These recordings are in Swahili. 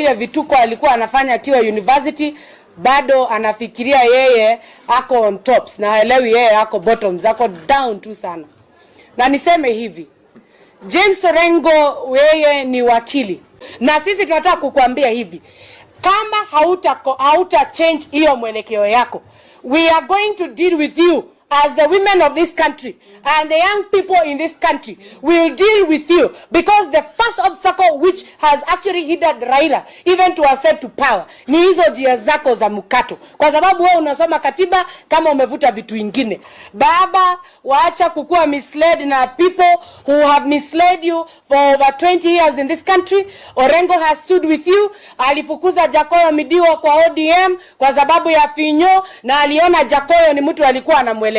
ile vituko alikuwa anafanya akiwa university, bado anafikiria yeye ako on tops na haelewi yeye ako bottoms, ako down tu sana. Na niseme hivi, James Orengo yeye ni wakili, na sisi tunataka kukuambia hivi, kama hauta change hiyo mwelekeo yako, we are going to deal with you as the women of this country and the young people in this country will deal with you, because the first obstacle which has actually hindered Raila even to ascend to power ni hizo njia zako za mkato, kwa sababu wewe unasoma katiba kama umevuta vitu vingine. Baba, waacha kukua misled na people who have misled you for over 20 years in this country. Orengo has stood with you. Alifukuza Jakoyo Midiwo kwa ODM kwa sababu ya finyo, na aliona Jakoyo ni mtu alikuwa anamwelekeo.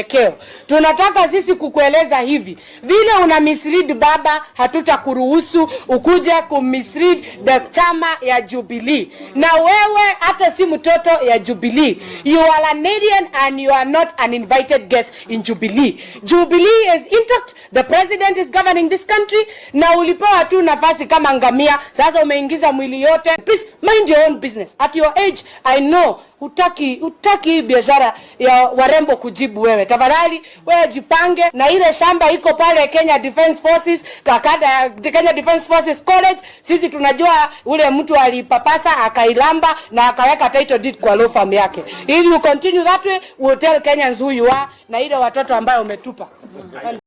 Tunataka sisi kukueleza hivi, vile una mislead baba, hatutakuruhusu ukuje kumislead the chama ya Jubilee. Na wewe hata si mtoto ya Jubilee. You are an alien and you are not an invited guest in Jubilee. Jubilee is intact. The president is governing this country. Na ulipewa tu nafasi kama ngamia, sasa umeingiza mwili yote. Please mind your own business. At your age, I know utaki biashara ya warembo kujibu wewe. Tafadhali wewe jipange, na ile shamba iko pale Kenya Defence Forces, kakada Kenya Defence Forces College. Sisi tunajua ule mtu alipapasa akailamba na akaweka title deed kwa law firm yake. If you continue that way, we'll tell Kenyans who you are na ile watoto ambao umetupa.